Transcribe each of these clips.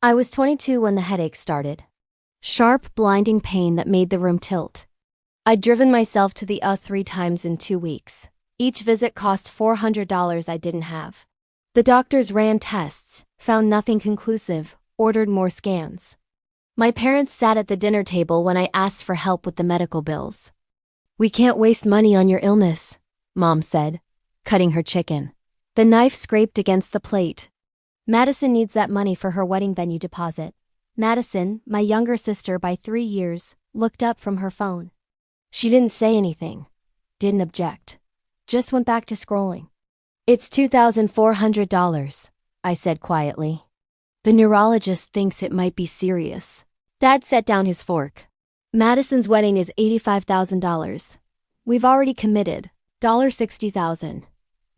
I was 22 when the headache started. Sharp, blinding pain that made the room tilt. I'd driven myself to the 3 times in 2 weeks. Each visit cost $400 I didn't have. The doctors ran tests, found nothing conclusive, ordered more scans. My parents sat at the dinner table when I asked for help with the medical bills. "We can't waste money on your illness," Mom said, cutting her chicken. The knife scraped against the plate. "Madison needs that money for her wedding venue deposit." Madison, my younger sister by 3 years, looked up from her phone. She didn't say anything, didn't object, just went back to scrolling. "It's $2,400, I said quietly. "The neurologist thinks it might be serious." Dad set down his fork. "Madison's wedding is $85,000. We've already committed, $60,000.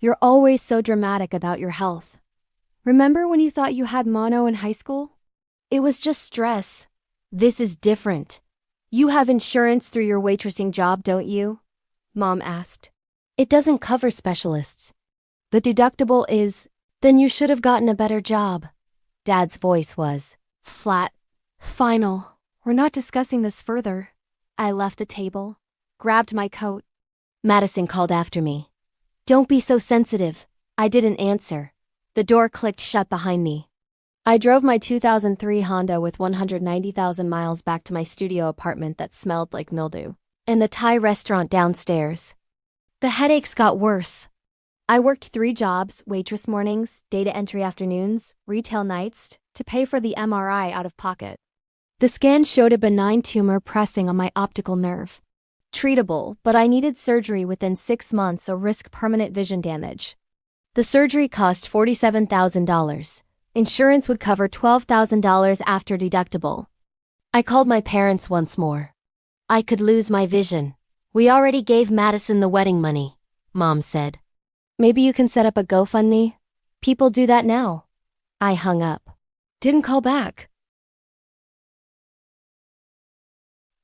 You're always so dramatic about your health. Remember when you thought you had mono in high school? It was just stress. This is different. You have insurance through your waitressing job, don't you?" Mom asked. "It doesn't cover specialists. The deductible is." "Then you should have gotten a better job." Dad's voice was flat. "Final. We're not discussing this further." I left the table, grabbed my coat. Madison called after me. "Don't be so sensitive." I didn't answer. The door clicked shut behind me. I drove my 2003 Honda with 190,000 miles back to my studio apartment that smelled like mildew, and the Thai restaurant downstairs. The headaches got worse. I worked 3 jobs, waitress mornings, data entry afternoons, retail nights, to pay for the MRI out of pocket. The scan showed a benign tumor pressing on my optical nerve. Treatable, but I needed surgery within 6 months or risk permanent vision damage. The surgery cost $47,000. Insurance would cover $12,000 after deductible. I called my parents once more. "I could lose my vision. We already gave Madison the wedding money," Mom said. "Maybe you can set up a GoFundMe? People do that now." I hung up. Didn't call back.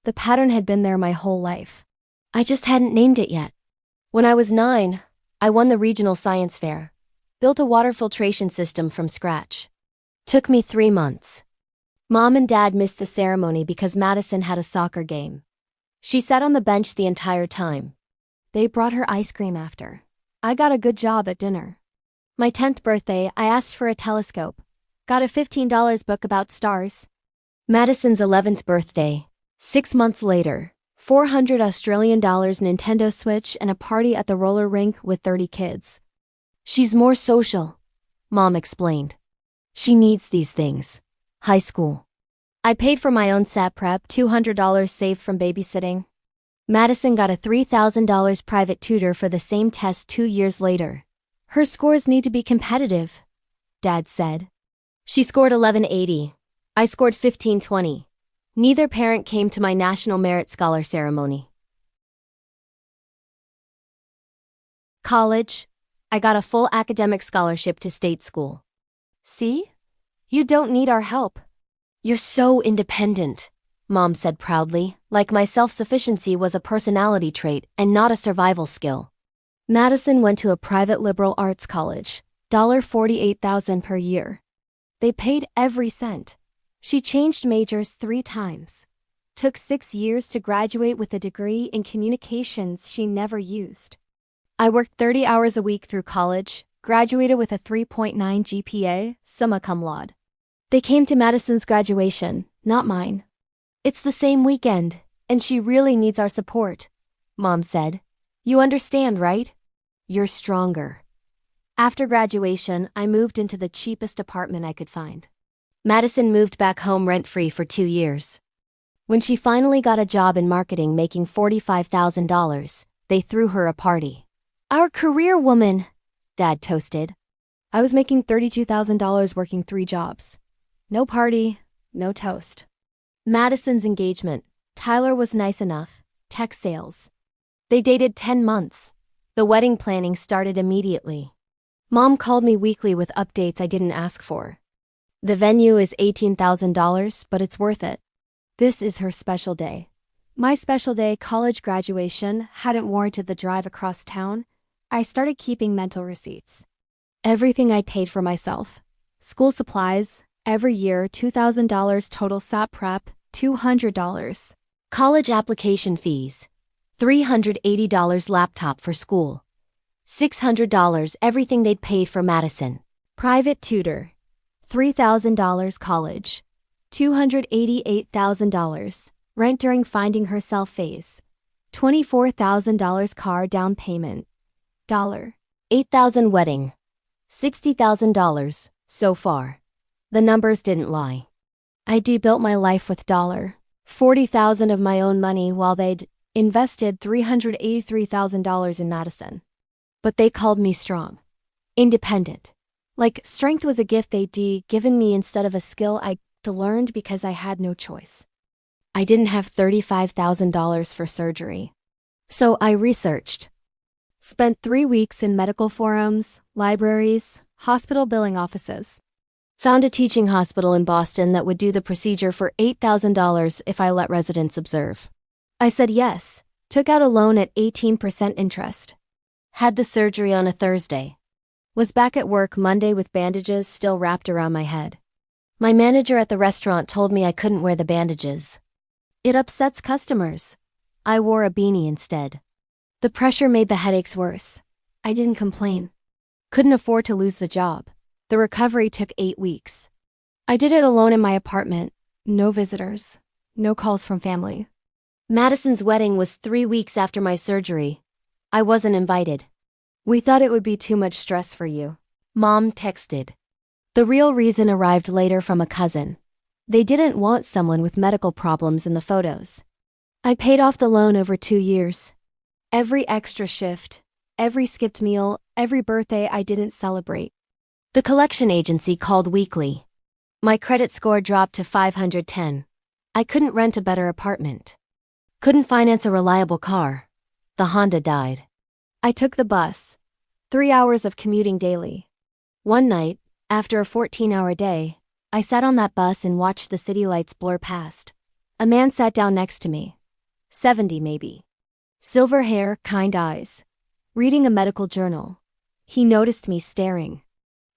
The pattern had been there my whole life. I just hadn't named it yet. When I was 9, I won the regional science fair. Built a water filtration system from scratch. Took me 3 months. Mom and Dad missed the ceremony because Madison had a soccer game. She sat on the bench the entire time. They brought her ice cream after. I got a good job at dinner. My 10th birthday, I asked for a telescope. Got a $15 book about stars. Madison's 11th birthday, 6 months later, $400 Australian Nintendo Switch and a party at the roller rink with 30 kids. "She's more social," Mom explained. "She needs these things." High school. I paid for my own SAT prep, $200 saved from babysitting. Madison got a $3,000 private tutor for the same test 2 years later. "Her scores need to be competitive," Dad said. She scored 1180. I scored 1520. Neither parent came to my National Merit Scholar ceremony. College. I got a full academic scholarship to state school. "See? You don't need our help. You're so independent," Mom said proudly, like my self-sufficiency was a personality trait and not a survival skill. Madison went to a private liberal arts college, $48,000 per year. They paid every cent. She changed majors 3 times. Took 6 years to graduate with a degree in communications she never used. I worked 30 hours a week through college, graduated with a 3.9 GPA, summa cum laude. They came to Madison's graduation, not mine. "It's the same weekend, and she really needs our support," Mom said. "You understand, right? You're stronger." After graduation, I moved into the cheapest apartment I could find. Madison moved back home rent-free for 2 years. When she finally got a job in marketing making $45,000, they threw her a party. "Our career woman," Dad toasted. I was making $32,000 working 3 jobs. No party, no toast. Madison's engagement. Tyler was nice enough. Tech sales. They dated 10 months. The wedding planning started immediately. Mom called me weekly with updates I didn't ask for. "The venue is $18,000, but it's worth it. This is her special day." My special day, college graduation, hadn't warranted the drive across town. I started keeping mental receipts. Everything I paid for myself. School supplies, Every year, $2,000 total SAP prep, $200. College application fees, $380 laptop for school, $600 everything they'd paid for Madison. Private tutor, $3,000 college, $288,000. Rent during finding herself phase, $24,000 car down payment, $8,000 wedding, $60,000, so far. The numbers didn't lie. I built my life with $40,000 of my own money while they'd invested $383,000 in Madison. But they called me strong, independent. Like strength was a gift they'd given me instead of a skill I learned because I had no choice. I didn't have $35,000 for surgery. So I researched. Spent 3 weeks in medical forums, libraries, hospital billing offices. Found a teaching hospital in Boston that would do the procedure for $8,000 if I let residents observe. I said yes, took out a loan at 18% interest. Had the surgery on a Thursday. Was back at work Monday with bandages still wrapped around my head. My manager at the restaurant told me I couldn't wear the bandages. It upsets customers. I wore a beanie instead. The pressure made the headaches worse. I didn't complain. Couldn't afford to lose the job. The recovery took 8 weeks. I did it alone in my apartment. No visitors. No calls from family. Madison's wedding was 3 weeks after my surgery. I wasn't invited. We thought it would be too much stress for you. Mom texted. The real reason arrived later from a cousin. They didn't want someone with medical problems in the photos. I paid off the loan over 2 years. Every extra shift, every skipped meal, every birthday I didn't celebrate. The collection agency called weekly. My credit score dropped to 510. I couldn't rent a better apartment. Couldn't finance a reliable car. The Honda died. I took the bus. 3 hours of commuting daily. One night, after a 14-hour day, I sat on that bus and watched the city lights blur past. A man sat down next to me. 70 maybe. Silver hair, kind eyes. Reading a medical journal. He noticed me staring.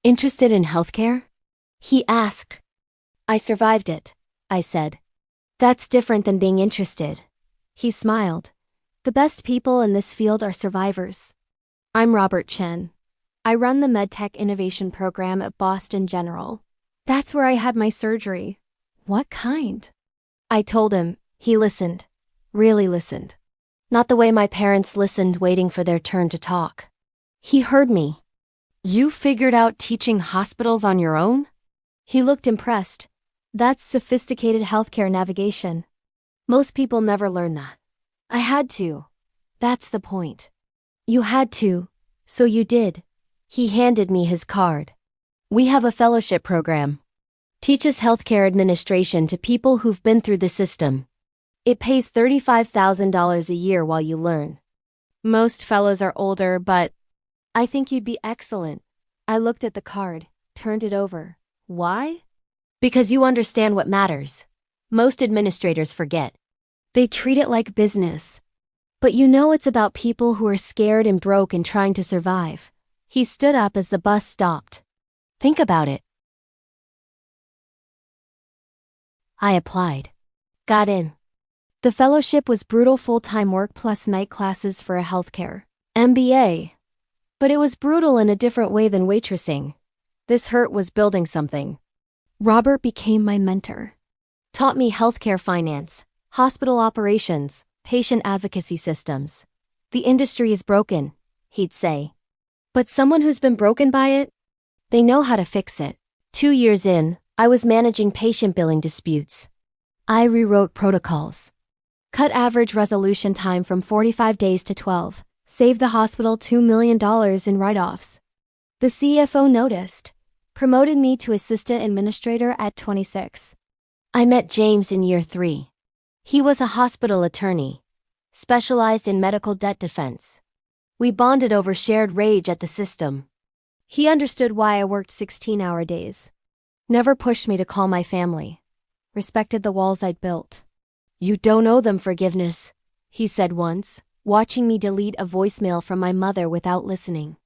Interested in healthcare? He asked. I survived it, I said. That's different than being interested. He smiled. The best people in this field are survivors. I'm Robert Chen. I run the MedTech Innovation Program at Boston General. That's where I had my surgery. What kind? I told him. He listened. Really listened. Not the way my parents listened waiting for their turn to talk. He heard me. You figured out teaching hospitals on your own? He looked impressed. That's sophisticated healthcare navigation. Most people never learn that. I had to. That's the point. You had to, so you did. He handed me his card. We have a fellowship program. Teaches healthcare administration to people who've been through the system. It pays $35,000 a year while you learn. Most fellows are older, but I think you'd be excellent. I looked at the card, turned it over. Why? Because you understand what matters. Most administrators forget. They treat it like business. But you know it's about people who are scared and broke and trying to survive. He stood up as the bus stopped. Think about it. I applied. Got in. The fellowship was brutal full-time work plus night classes for a healthcare MBA. But it was brutal in a different way than waitressing. This hurt was building something. Robert became my mentor. Taught me healthcare finance, hospital operations, patient advocacy systems. The industry is broken, he'd say. But someone who's been broken by it? They know how to fix it. 2 years in, I was managing patient billing disputes. I rewrote protocols. Cut average resolution time from 45 days to 12. Saved the hospital $2 million in write-offs. The CFO noticed. Promoted me to assistant administrator at 26. I met James in year 3. He was a hospital attorney. Specialized in medical debt defense. We bonded over shared rage at the system. He understood why I worked 16-hour days. Never pushed me to call my family. Respected the walls I'd built. You don't owe them forgiveness, he said once, watching me delete a voicemail from my mother without listening.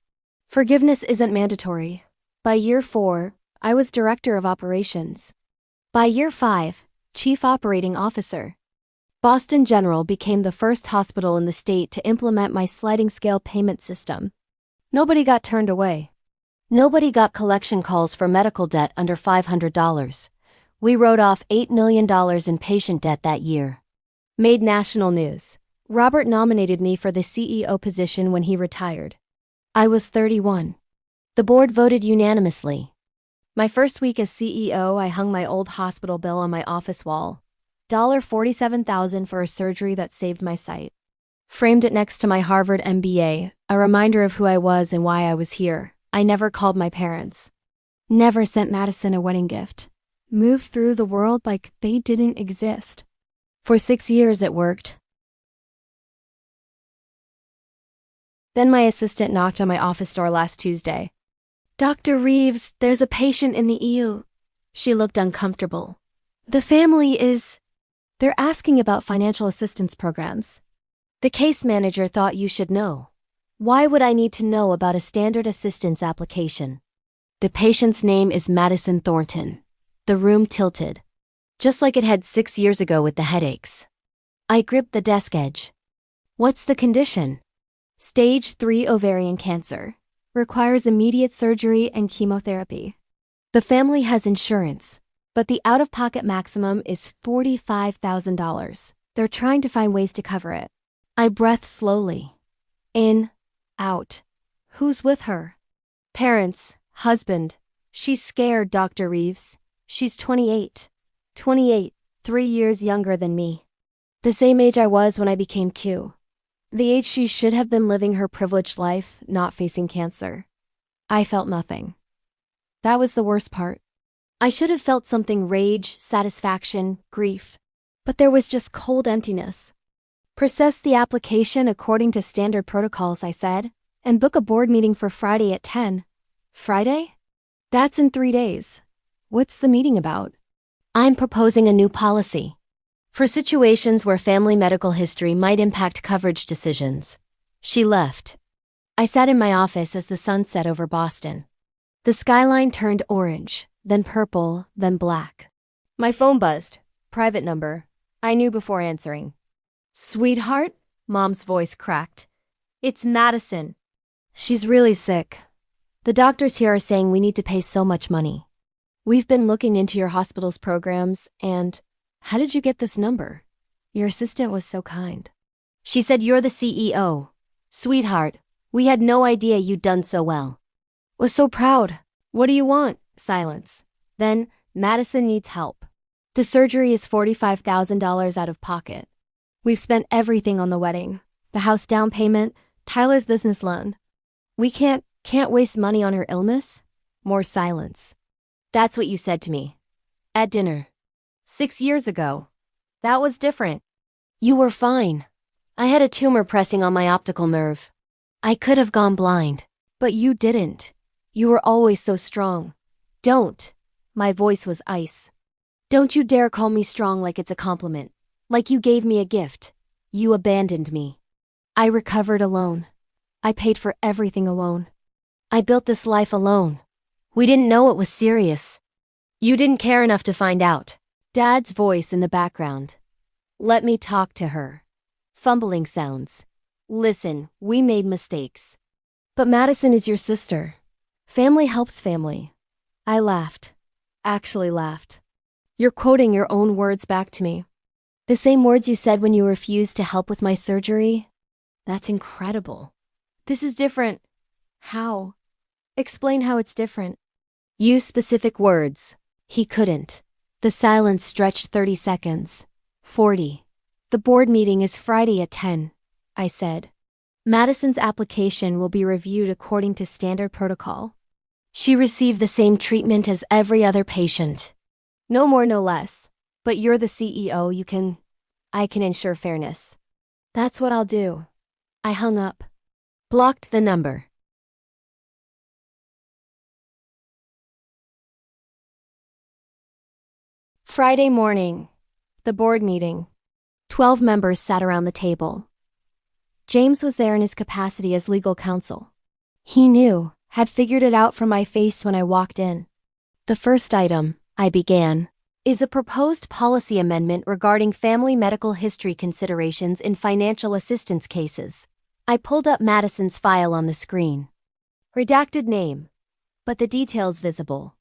Forgiveness isn't mandatory. By year 4, I was director of operations. By year 5, chief operating officer. Boston General became the first hospital in the state to implement my sliding scale payment system. Nobody got turned away. Nobody got collection calls for medical debt under $500. We wrote off $8 million in patient debt that year. Made national news. Robert nominated me for the CEO position when he retired. I was 31. The board voted unanimously. My first week as CEO, I hung my old hospital bill on my office wall. $47,000 for a surgery that saved my sight. Framed it next to my Harvard MBA, a reminder of who I was and why I was here. I never called my parents. Never sent Madison a wedding gift. Moved through the world like they didn't exist. For 6 years it worked. Then my assistant knocked on my office door last Tuesday. "Dr. Reeves, there's a patient in the EU." She looked uncomfortable. "The family is..." "They're asking about financial assistance programs. The case manager thought you should know." "Why would I need to know about a standard assistance application?" "The patient's name is Madison Thornton." The room tilted. Just like it had 6 years ago with the headaches. I gripped the desk edge. "What's the condition?" "Stage 3 ovarian cancer. Requires immediate surgery and chemotherapy. The family has insurance, but the out-of-pocket maximum is $45,000. They're trying to find ways to cover it." I breathed slowly. In, out. "Who's with her?" "Parents, husband. She's scared, Dr. Reeves. She's 28. 28, 3 years younger than me. The same age I was when I became Q. The age she should have been living her privileged life, not facing cancer." I felt nothing. That was the worst part. I should have felt something: rage, satisfaction, grief. But there was just cold emptiness. "Process the application according to standard protocols," I said, "and book a board meeting for Friday at 10. Friday? That's in 3 days. What's the meeting about?" "I'm proposing a new policy for situations where family medical history might impact coverage decisions." She left. I sat in my office as the sun set over Boston. The skyline turned orange, then purple, then black. My phone buzzed. Private number. I knew before answering. "Sweetheart?" Mom's voice cracked. "It's Madison. She's really sick. The doctors here are saying we need to pay so much money. We've been looking into your hospital's programs and..." "How did you get this number? Your assistant was so kind." "She said you're the CEO. Sweetheart, we had no idea you'd done so well." "Was so proud. What do you want?" Silence. Then, "Madison needs help. The surgery is $45,000 out of pocket. We've spent everything on the wedding. The house down payment, Tyler's business loan. We can't waste money on her illness." More silence. "That's what you said to me. At dinner. 6 years ago. That was different. You were fine. I had a tumor pressing on my optical nerve. I could have gone blind. But you didn't. You were always so strong. Don't." My voice was ice. "Don't you dare call me strong like it's a compliment. Like you gave me a gift. You abandoned me. I recovered alone. I paid for everything alone. I built this life alone. We didn't know it was serious. You didn't care enough to find out." Dad's voice in the background. "Let me talk to her." Fumbling sounds. "Listen, we made mistakes. But Madison is your sister. Family helps family." I laughed. Actually laughed. "You're quoting your own words back to me. The same words you said when you refused to help with my surgery? That's incredible. This is different." "How?" "Explain how it's different." "Use specific words." He couldn't. The silence stretched 30 seconds. 40. "The board meeting is Friday at 10, I said. "Madison's application will be reviewed according to standard protocol. She received the same treatment as every other patient. No more, no less. But you're the CEO, I can ensure fairness." "That's what I'll do." I hung up. Blocked the number. Friday morning. The board meeting. 12 members sat around the table. James was there in his capacity as legal counsel. He knew, had figured it out from my face when I walked in. The first item, I began, is a proposed policy amendment regarding family medical history considerations in financial assistance cases. I pulled up Madison's file on the screen. Redacted name, but the details visible.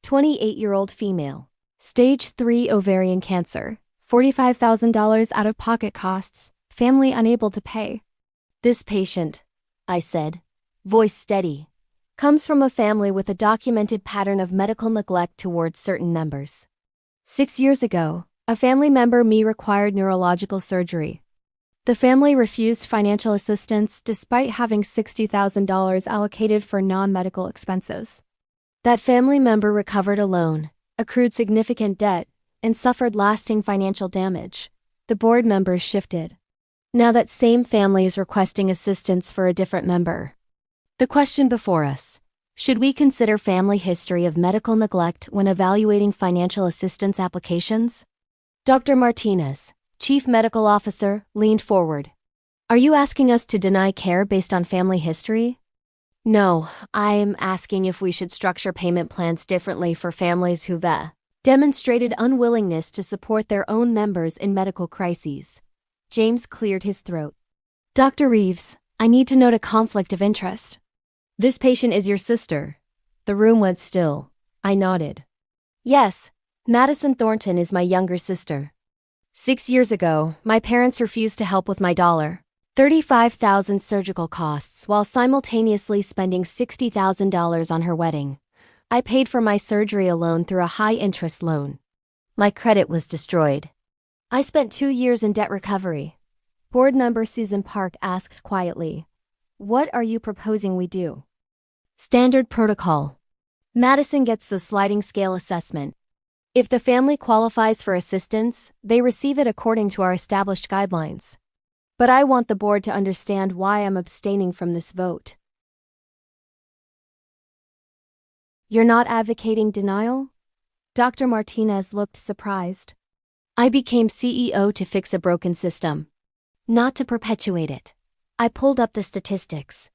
28-year-old female. Stage 3 ovarian cancer. $45,000 out-of-pocket costs. Family unable to pay. This patient, I said, voice steady, comes from a family with a documented pattern of medical neglect towards certain members. 6 years ago, a family member required neurological surgery. The family refused financial assistance despite having $60,000 allocated for non-medical expenses. That family member recovered a loan, accrued significant debt, and suffered lasting financial damage. The board members shifted. Now that same family is requesting assistance for a different member. The question before us: should we consider family history of medical neglect when evaluating financial assistance applications? Dr. Martinez, Chief Medical Officer, leaned forward. Are you asking us to deny care based on family history? No, I'm asking if we should structure payment plans differently for families who've demonstrated unwillingness to support their own members in medical crises. James cleared his throat. Dr. Reeves, I need to note a conflict of interest. This patient is your sister. The room went still. I nodded. Yes, Madison Thornton is my younger sister. 6 years ago, my parents refused to help with my $35,000 surgical costs while simultaneously spending $60,000 on her wedding. I paid for my surgery alone through a high-interest loan. My credit was destroyed. I spent 2 years in debt recovery. Board member Susan Park asked quietly, "What are you proposing we do?" Standard protocol. Madison gets the sliding scale assessment. If the family qualifies for assistance, they receive it according to our established guidelines. But I want the board to understand why I'm abstaining from this vote. You're not advocating denial? Dr. Martinez looked surprised. I became CEO to fix a broken system, not to perpetuate it. I pulled up the statistics.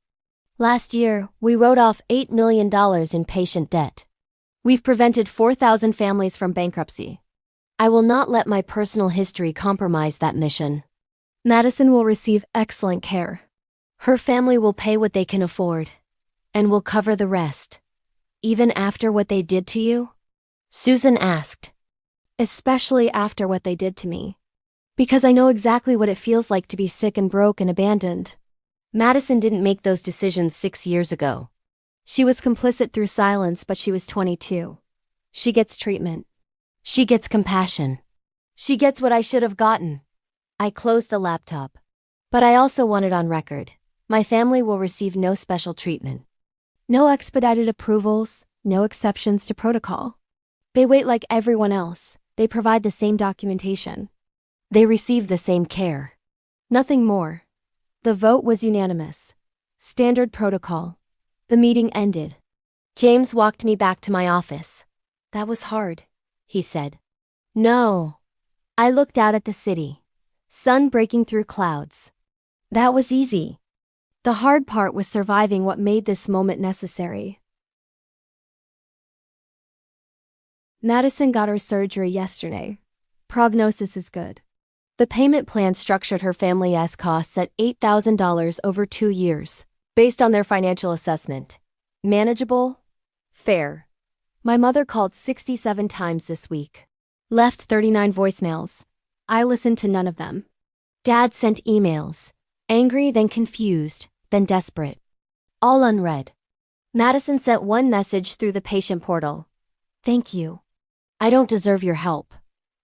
Last year, we wrote off $8 million in patient debt. We've prevented 4,000 families from bankruptcy. I will not let my personal history compromise that mission. Madison will receive excellent care. Her family will pay what they can afford, and will cover the rest. Even after what they did to you? Susan asked. Especially after what they did to me. Because I know exactly what it feels like to be sick and broke and abandoned. Madison didn't make those decisions 6 years ago. She was complicit through silence, but she was 22. She gets treatment. She gets compassion. She gets what I should have gotten. I closed the laptop. But I also want it on record. My family will receive no special treatment. No expedited approvals, no exceptions to protocol. They wait like everyone else. They provide the same documentation. They receive the same care. Nothing more. The vote was unanimous. Standard protocol. The meeting ended. James walked me back to my office. That was hard, he said. No. I looked out at the city. Sun breaking through clouds. That was easy. The hard part was surviving what made this moment necessary. Madison got her surgery yesterday. Prognosis is good. The payment plan structured her family's costs at $8,000 over 2 years, based on their financial assessment. Manageable? Fair. My mother called 67 times this week. Left 39 voicemails. I listened to none of them. Dad sent emails. Angry, then confused, then desperate. All unread. Madison sent one message through the patient portal. Thank you. I don't deserve your help.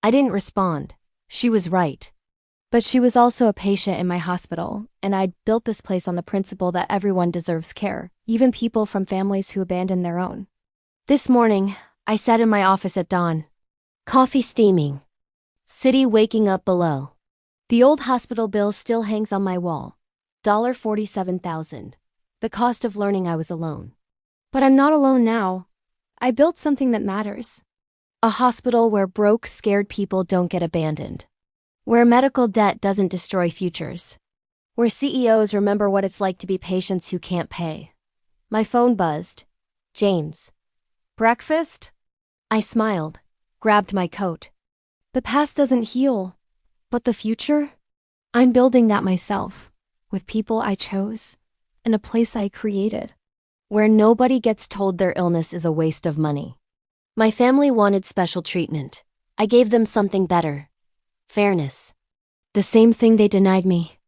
I didn't respond. She was right. But she was also a patient in my hospital, and I'd built this place on the principle that everyone deserves care, even people from families who abandon their own. This morning, I sat in my office at dawn. Coffee steaming. City waking up below. The old hospital bill still hangs on my wall. $47,000. The cost of learning I was alone. But I'm not alone now. I built something that matters. A hospital where broke, scared people don't get abandoned. Where medical debt doesn't destroy futures. Where CEOs remember what it's like to be patients who can't pay. My phone buzzed. James. Breakfast? I smiled, grabbed my coat. The past doesn't heal, but the future? I'm building that myself, with people I chose, and a place I created, where nobody gets told their illness is a waste of money. My family wanted special treatment. I gave them something better. Fairness. The same thing they denied me.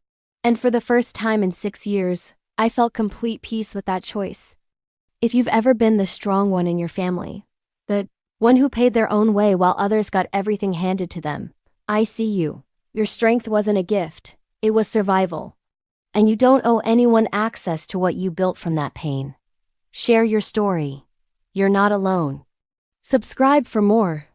And for the first time in 6 years, I felt complete peace with that choice. If you've ever been the strong one in your family, the one who paid their own way while others got everything handed to them, I see you. Your strength wasn't a gift, it was survival. And you don't owe anyone access to what you built from that pain. Share your story. You're not alone. Subscribe for more.